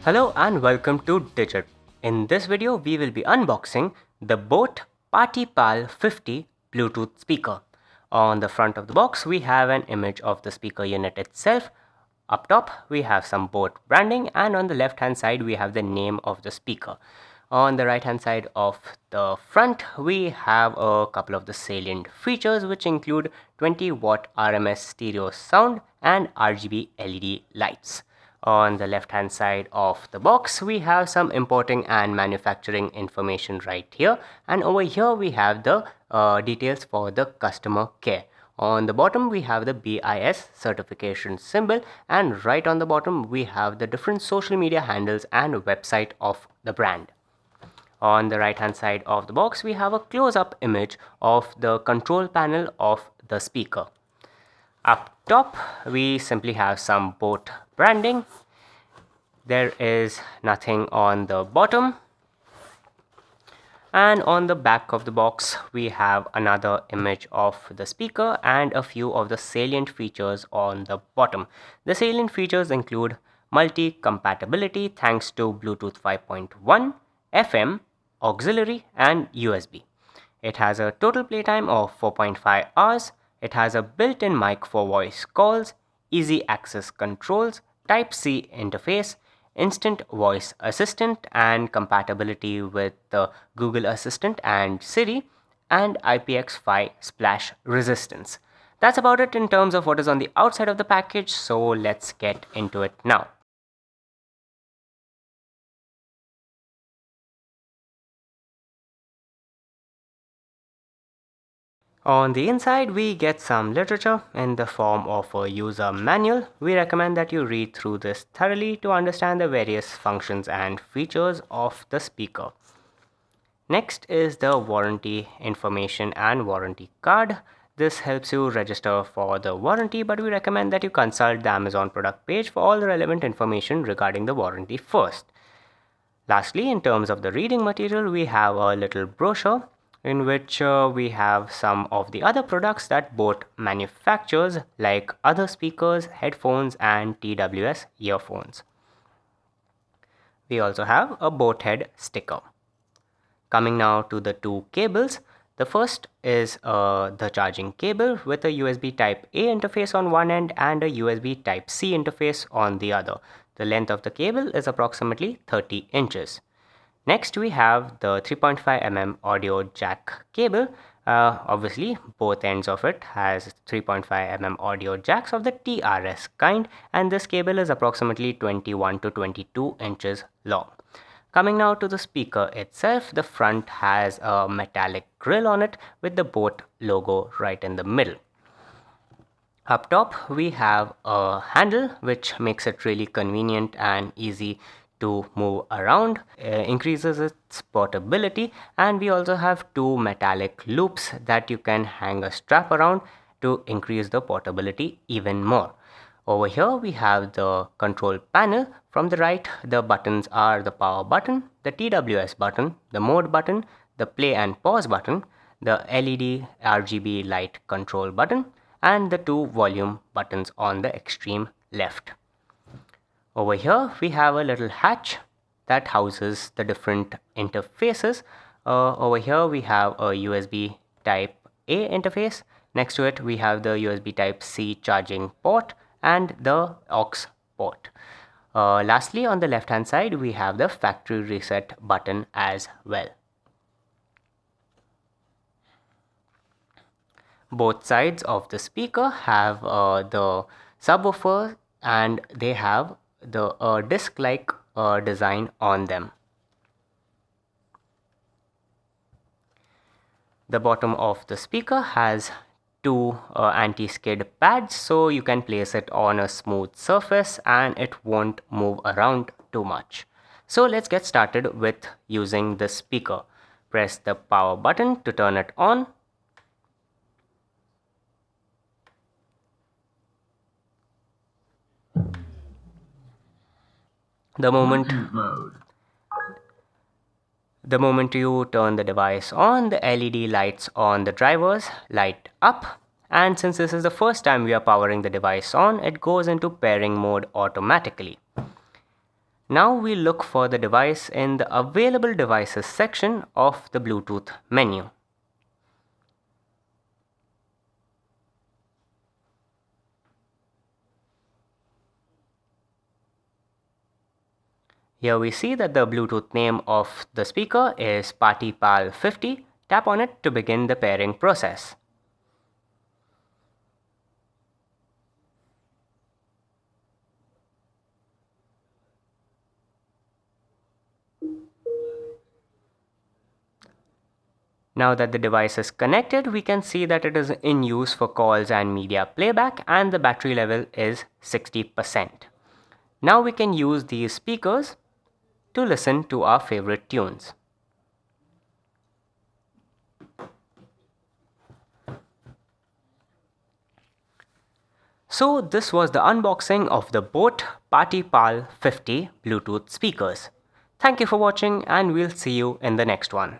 Hello and welcome to Digit. In this video, we will be unboxing the boAt PartyPal 50 Bluetooth speaker. On the front of the box, we have an image of the speaker unit itself. Up top, we have some boAt branding, and on the left hand side, we have the name of the speaker. On the right hand side of the front, we have a couple of the salient features which include 20-watt RMS stereo sound and RGB LED lights. On the left hand side of the box, we have some importing and manufacturing information right here, and over here we have the details for the customer care. On the bottom we have the BIS certification symbol, and right on the bottom we have the different social media handles and website of the brand. On the right hand side of the box, we have a close-up image of the control panel of the speaker. Up top, we simply have some boAt branding. There is nothing on the bottom. And on the back of the box, we have another image of the speaker and a few of the salient features on the bottom. The salient features include multi-compatibility thanks to Bluetooth 5.1, FM, auxiliary and USB. It has a total playtime of 4.5 hours. It has a built-in mic for voice calls, easy access controls, Type-C interface, instant voice assistant and compatibility with the Google Assistant and Siri, and IPX5 splash resistance. That's about it in terms of what is on the outside of the package, so let's get into it now. On the inside, we get some literature in the form of a user manual. We recommend that you read through this thoroughly to understand the various functions and features of the speaker. Next is the warranty information and warranty card. This helps you register for the warranty, but we recommend that you consult the Amazon product page for all the relevant information regarding the warranty first. Lastly, in terms of the reading material, we have a little brochure in which we have some of the other products that boAt manufactures, like other speakers, headphones and TWS earphones. We also have a boAt head sticker. Coming now to the two cables. The first is the charging cable with a USB Type-A interface on one end and a USB Type-C interface on the other. The length of the cable is approximately 30 inches. Next, we have the 3.5 mm audio jack cable. Obviously, both ends of it has 3.5 mm audio jacks of the TRS kind, and this cable is approximately 21 to 22 inches long. Coming now to the speaker itself, the front has a metallic grille on it with the boAt logo right in the middle. Up top, we have a handle which makes it really convenient and easy to move around, increases its portability, and we also have two metallic loops that you can hang a strap around to increase the portability even more. Over here we have the control panel. From the right, the buttons are the power button, the TWS button, the mode button, the play and pause button, the LED RGB light control button, and the two volume buttons on the extreme left. Over here we have a little hatch that houses the different interfaces. Over here we have a USB Type-A interface. Next to it we have the USB Type-C charging port and the aux port. Lastly, on the left hand side we have the factory reset button as well. Both sides of the speaker have the subwoofer, and they have the disc-like design on them. The bottom of the speaker has two anti-skid pads, so you can place it on a smooth surface and it won't move around too much. So let's get started with using the speaker. Press the power button to turn it on. The moment you turn the device on, the LED lights on the drivers light up, and since this is the first time we are powering the device on, it goes into pairing mode automatically. Now we look for the device in the Available Devices section of the Bluetooth menu. Here we see that the Bluetooth name of the speaker is PartyPal 50. Tap on it to begin the pairing process. Now that the device is connected, we can see that it is in use for calls and media playback, and the battery level is 60%. Now we can use these speakers to listen to our favorite tunes. So this was the unboxing of the boAt PartyPal 50 Bluetooth speakers. Thank you for watching, and we'll see you in the next one.